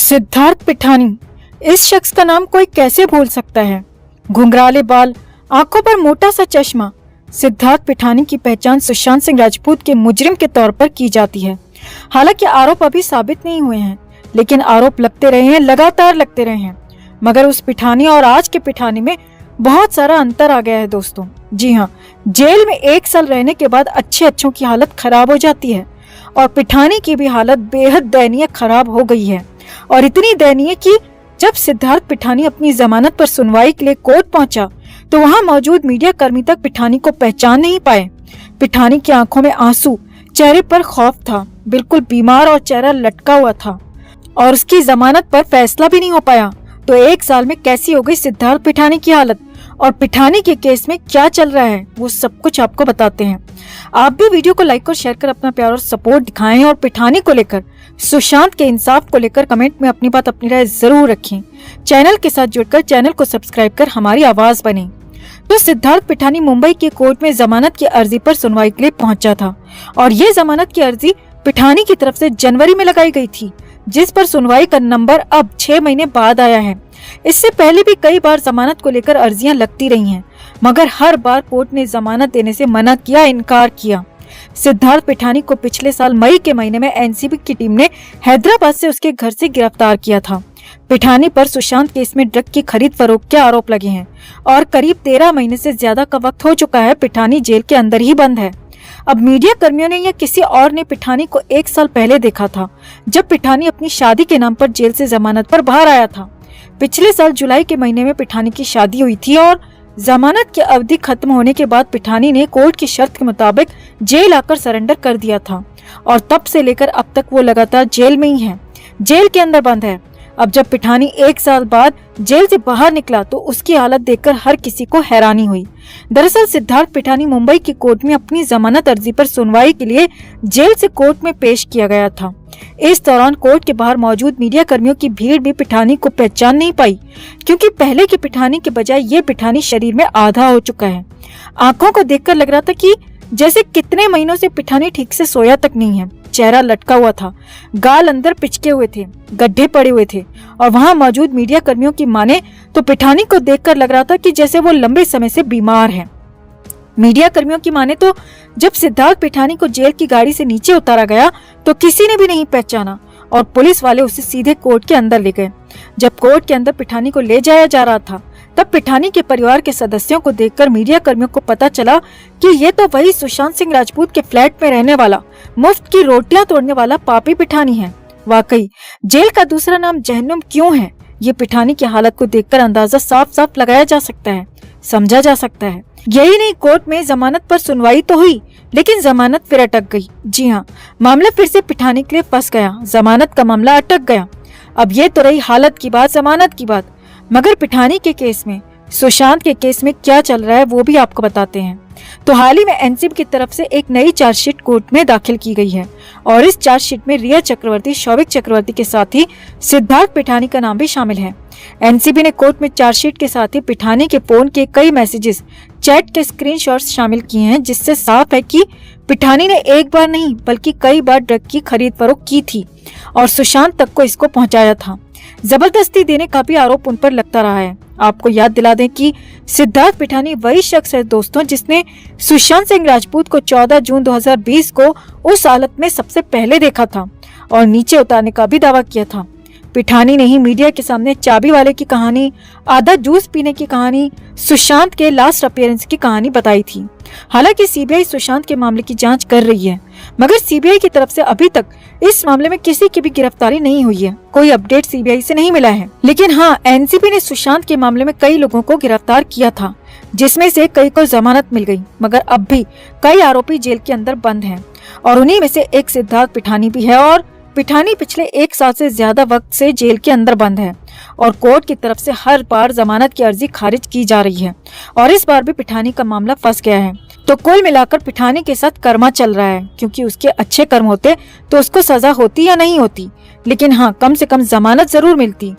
सिद्धार्थ पिठानी, इस शख्स का नाम कोई कैसे भूल सकता है। घुंघराले बाल, आंखों पर मोटा सा चश्मा। सिद्धार्थ पिठानी की पहचान सुशांत सिंह राजपूत के मुजरिम के तौर पर की जाती है। हालांकि आरोप अभी साबित नहीं हुए हैं, लेकिन आरोप लगते रहे हैं, लगातार लगते रहे हैं। मगर उस पिठानी और आज के पिठानी में बहुत सारा अंतर आ गया है दोस्तों। जी हाँ, जेल में 1 साल रहने के बाद अच्छों की हालत खराब हो जाती है और पिठानी की भी हालत बेहद दयनीय खराब हो गई है। और इतनी दयनीय कि जब सिद्धार्थ पिठानी अपनी जमानत पर सुनवाई के लिए कोर्ट पहुंचा तो वहां मौजूद मीडिया कर्मी तक पिठानी को पहचान नहीं पाए। पिठानी की आंखों में आंसू, चेहरे पर खौफ था, बिल्कुल बीमार और चेहरा लटका हुआ था और उसकी जमानत पर फैसला भी नहीं हो पाया। तो 1 साल में कैसी हो गई सिद्धार्थ पिठानी की हालत और पिठानी के केस में क्या चल रहा है, वो सब कुछ आपको बताते हैं। आप भी वीडियो को लाइक और शेयर कर अपना प्यार और सपोर्ट दिखाएं और पिठानी को लेकर, सुशांत के इंसाफ को लेकर कमेंट में अपनी बात, अपनी राय जरूर रखें। चैनल के साथ जुड़कर चैनल को सब्सक्राइब कर हमारी आवाज बने। तो सिद्धार्थ पिठानी मुंबई के कोर्ट में जमानत की अर्जी पर सुनवाई के लिए पहुंचा था और ये जमानत की अर्जी पिठानी की तरफ से जनवरी में लगाई गई थी, जिस पर सुनवाई का नंबर अब 6 महीने बाद आया है। इससे पहले भी कई बार जमानत को लेकर अर्जियां लगती रही हैं, मगर हर बार कोर्ट ने जमानत देने से मना किया, इनकार किया। सिद्धार्थ पिठानी को पिछले साल मई के महीने में एनसीबी की टीम ने हैदराबाद से उसके घर से गिरफ्तार किया था। पिठानी पर सुशांत केस में ड्रग की खरीद फरोख्त के आरोप लगे हैं और करीब 13 महीने से ज्यादा का वक्त हो चुका है पिठानी जेल के अंदर ही बंद है। अब मीडिया कर्मियों ने या किसी और ने पिठानी को 1 साल पहले देखा था, जब पिठानी अपनी शादी के नाम पर जेल से जमानत पर बाहर आया था। पिछले साल जुलाई के महीने में पिठानी की शादी हुई थी और जमानत की अवधि खत्म होने के बाद पिठानी ने कोर्ट की शर्त के मुताबिक जेल आकर सरेंडर कर दिया था और तब से लेकर अब तक वो लगातार जेल में ही है, जेल के अंदर बंद है। अब जब पिठानी 1 साल बाद जेल से बाहर निकला तो उसकी हालत देखकर हर किसी को हैरानी हुई। दरअसल सिद्धार्थ पिठानी मुंबई की कोर्ट में अपनी जमानत अर्जी पर सुनवाई के लिए जेल से कोर्ट में पेश किया गया था। इस दौरान कोर्ट के बाहर मौजूद मीडिया कर्मियों की भीड़ भी पिठानी को पहचान नहीं पाई, क्योंकि पहले की पिठानी के बजाय ये पिठानी शरीर में आधा हो चुका है। आंखों को देखकर लग रहा था कि जैसे कितने महीनों से पिठानी ठीक से सोया तक नहीं है। चेहरा लटका हुआ था, गाल अंदर पिचके हुए थे, गड्ढे पड़े हुए थे और वहां मौजूद मीडिया कर्मियों की माने तो पिठानी को देखकर लग रहा था कि जैसे वो लंबे समय से बीमार है। मीडिया कर्मियों की माने तो जब सिद्धार्थ पिठानी को जेल की गाड़ी से नीचे उतारा गया तो किसी ने भी नहीं पहचाना और पुलिस वाले उसे सीधे कोर्ट के अंदर ले गए। जब कोर्ट के अंदर पिठानी को ले जाया जा रहा था तब पिठानी के परिवार के सदस्यों को देखकर मीडिया कर्मियों को पता चला कि ये तो वही सुशांत सिंह राजपूत के फ्लैट में रहने वाला, मुफ्त की रोटियां तोड़ने वाला पापी पिठानी है। वाकई जेल का दूसरा नाम जहन्नुम क्यों है, ये पिठानी की हालत को देखकर अंदाजा साफ साफ लगाया जा सकता है, समझा जा सकता है। यही नहीं, कोर्ट में जमानत पर सुनवाई तो हुई, लेकिन जमानत फिर अटक गई। जी हाँ, मामला फिर से पिठानी के लिए फंस गया, जमानत का मामला अटक गया। अब ये तो रही हालत की बात, जमानत की बात, मगर पिठानी के केस में, सुशांत के केस में क्या चल रहा है वो भी आपको बताते हैं। तो हाल ही में एनसीबी की तरफ से एक नई चार्जशीट कोर्ट में दाखिल की गई है और इस चार्जशीट में रिया चक्रवर्ती, शौविक चक्रवर्ती के साथ ही सिद्धार्थ पिठानी का नाम भी शामिल है। एनसीबी ने कोर्ट में चार्जशीट के साथ ही पिठानी के फोन के कई मैसेजेस, चैट के स्क्रीनशॉट्स शामिल किए हैं, जिससे साफ है कि पिठानी ने एक बार नहीं बल्कि कई बार ड्रग की खरीद फरोख्त की थी और सुशांत तक को इसको पहुंचाया था। जबरदस्ती देने का भी आरोप उन पर लगता रहा है। आपको याद दिला दें कि सिद्धार्थ पिठानी वही शख्स है दोस्तों जिसने सुशांत सिंह राजपूत को 14 जून 2020 को उस हालत में सबसे पहले देखा था और नीचे उतारने का भी दावा किया था। पिठानी ने ही मीडिया के सामने चाबी वाले की कहानी, आधा जूस पीने की कहानी, सुशांत के लास्ट अपीयरेंस की कहानी बताई थी। हालांकि सीबीआई सुशांत के मामले की जांच कर रही है, मगर सीबीआई की तरफ से अभी तक इस मामले में किसी की भी गिरफ्तारी नहीं हुई है, कोई अपडेट सीबीआई से नहीं मिला है। लेकिन हाँ, एनसीबी ने सुशांत के मामले में कई लोगों को गिरफ्तार किया था, जिसमें से कई को जमानत मिल गई, मगर अब भी कई आरोपी जेल के अंदर बंद हैं और उन्हीं में से एक सिद्धार्थ पिठानी भी है। और पिठानी पिछले 1 साल से ज्यादा वक्त से जेल के अंदर बंद है और कोर्ट की तरफ से हर बार जमानत की अर्जी खारिज की जा रही है और इस बार भी पिठानी का मामला फंस गया है। तो कुल मिलाकर पिठानी के साथ कर्मा चल रहा है, क्योंकि उसके अच्छे कर्म होते तो उसको सजा होती या नहीं होती, लेकिन हाँ, कम से कम जमानत जरूर मिलती।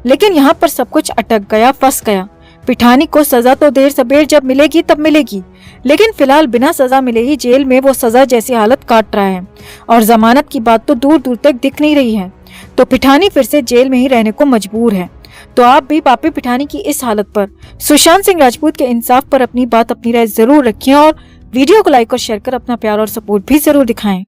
लेकिन यहाँ पर सब कुछ अटक गया, फंस गया। पिठानी को सजा तो देर सबेर जब मिलेगी तब मिलेगी, लेकिन फिलहाल बिना सजा मिले ही जेल में वो सजा जैसी हालत काट रहा है और जमानत की बात तो दूर दूर तक दिख नहीं रही है। तो पिठानी फिर से जेल में ही रहने को मजबूर है। तो आप भी पापी पिठानी की इस हालत पर सुशांत सिंह राजपूत के इंसाफ पर अपनी राय जरूर रखें और वीडियो को लाइक और शेयर कर अपना प्यार और सपोर्ट भी जरूर दिखाएं।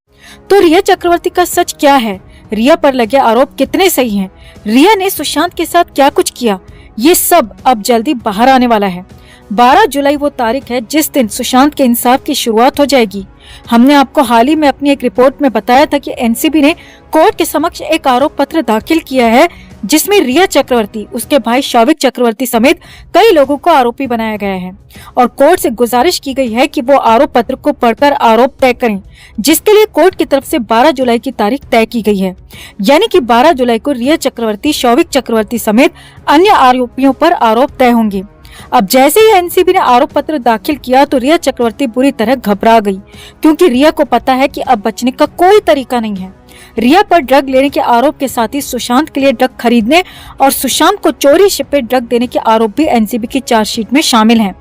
तो रिया चक्रवर्ती का सच क्या है? रिया पर लगे आरोप कितने सही हैं? रिया ने सुशांत के साथ क्या कुछ किया? ये सब अब जल्दी बाहर आने वाला है। 12 जुलाई वो तारीख है जिस दिन सुशांत के इंसाफ की शुरुआत हो जाएगी। हमने आपको हाल ही में अपनी एक रिपोर्ट में बताया था कि एनसीबी ने कोर्ट के समक्ष एक आरोप पत्र दाखिल किया है जिसमें रिया चक्रवर्ती, उसके भाई शौविक चक्रवर्ती समेत कई लोगों को आरोपी बनाया गया है और कोर्ट से गुजारिश की गई है कि वो आरोप पत्र को पढ़कर आरोप तय करें, जिसके लिए कोर्ट की तरफ से 12 जुलाई की तारीख तय की गई है। यानी कि 12 जुलाई को रिया चक्रवर्ती, शौविक चक्रवर्ती समेत अन्य आरोपियों पर आरोप तय होंगे। अब जैसे ही एनसीबी ने आरोप पत्र दाखिल किया तो रिया चक्रवर्ती बुरी तरह घबरा गई, क्योंकि रिया को पता है कि अब बचने का कोई तरीका नहीं है। रिया पर ड्रग लेने के आरोप के साथ ही सुशांत के लिए ड्रग खरीदने और सुशांत को चोरी छिपे ड्रग देने के आरोप भी एनसीबी की चार्जशीट में शामिल हैं।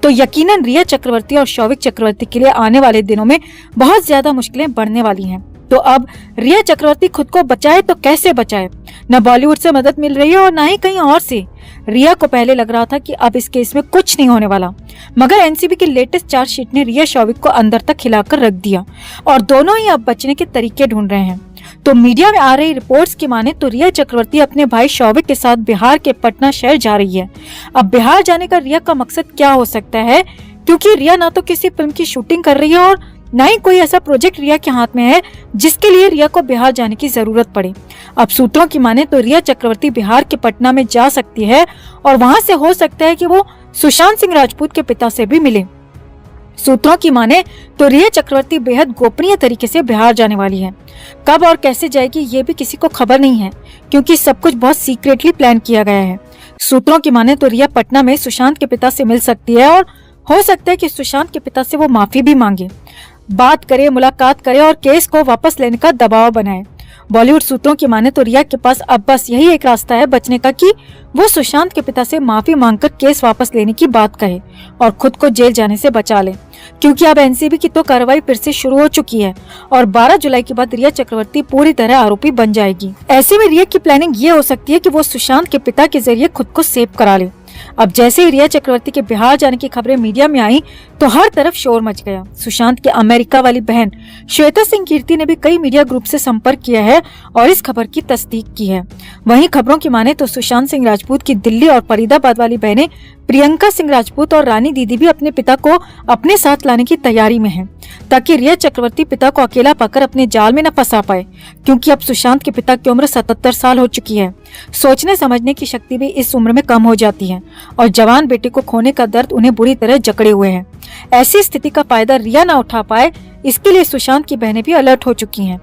तो यकीनन रिया चक्रवर्ती और शौविक चक्रवर्ती के लिए आने वाले दिनों में बहुत ज्यादा मुश्किलें बढ़ने वाली हैं। तो अब रिया चक्रवर्ती खुद को बचाए तो कैसे बचाए? न बॉलीवुड से मदद मिल रही है और न ही कहीं और से। रिया को पहले लग रहा था कि अब इस केस में कुछ नहीं होने वाला, मगर एनसीबी की लेटेस्ट चार्जशीट ने रिया शौविक को अंदर तक हिलाकर रख दिया और दोनों ही अब बचने के तरीके ढूंढ रहे हैं। तो मीडिया में आ रही रिपोर्ट्स की माने तो रिया चक्रवर्ती अपने भाई शौविक के साथ बिहार के पटना शहर जा रही है। अब बिहार जाने का रिया का मकसद क्या हो सकता है? क्योंकि रिया ना तो किसी फिल्म की शूटिंग कर रही है और न ही कोई ऐसा प्रोजेक्ट रिया के हाथ में है जिसके लिए रिया को बिहार जाने की जरूरत पड़े। अब सूत्रों की माने तो रिया चक्रवर्ती बिहार के पटना में जा सकती है और वहां से हो सकता है कि वो सुशांत सिंह राजपूत के पिता से भी मिले। सूत्रों की माने तो रिया चक्रवर्ती बेहद गोपनीय तरीके से बिहार जाने वाली है। कब और कैसे जाएगी ये भी किसी को खबर नहीं है, क्योंकि सब कुछ बहुत सीक्रेटली प्लान किया गया है। सूत्रों की माने तो रिया पटना में सुशांत के पिता से मिल सकती है और हो सकता है कि सुशांत के पिता से वो माफी भी मांगे, बात करे, मुलाकात करे और केस को वापस लेने का दबाव बनाए। बॉलीवुड सूत्रों की माने तो रिया के पास अब बस यही एक रास्ता है बचने का कि वो सुशांत के पिता से माफी मांगकर केस वापस लेने की बात कहे और खुद को जेल जाने से बचा ले, क्योंकि अब एनसीबी की तो कार्रवाई फिर से शुरू हो चुकी है और 12 जुलाई के बाद रिया चक्रवर्ती पूरी तरह आरोपी बन जाएगी। ऐसे में रिया की प्लानिंग ये हो सकती है कि वो सुशांत के पिता के जरिए खुद को सेव करा ले। अब जैसे ही रिया चक्रवर्ती के बिहार जाने की खबरें मीडिया में आई तो हर तरफ शोर मच गया। सुशांत की अमेरिका वाली बहन श्वेता सिंह कीर्ति ने भी कई मीडिया ग्रुप से संपर्क किया है और इस खबर की तस्दीक की है। वहीं खबरों की माने तो सुशांत सिंह राजपूत की दिल्ली और फरीदाबाद वाली बहनें प्रियंका सिंह राजपूत और रानी दीदी भी अपने पिता को अपने साथ लाने की तैयारी में हैं, ताकि रिया चक्रवर्ती पिता को अकेला पाकर अपने जाल में न फंसा पाए, क्योंकि अब सुशांत के पिता की उम्र 77 साल हो चुकी है। सोचने समझने की शक्ति भी इस उम्र में कम हो जाती है और जवान बेटे को खोने का दर्द उन्हें बुरी तरह जकड़े हुए है। ऐसी स्थिति का फायदा रिया न उठा पाए, इसके लिए सुशांत की बहनें भी अलर्ट हो चुकी हैं।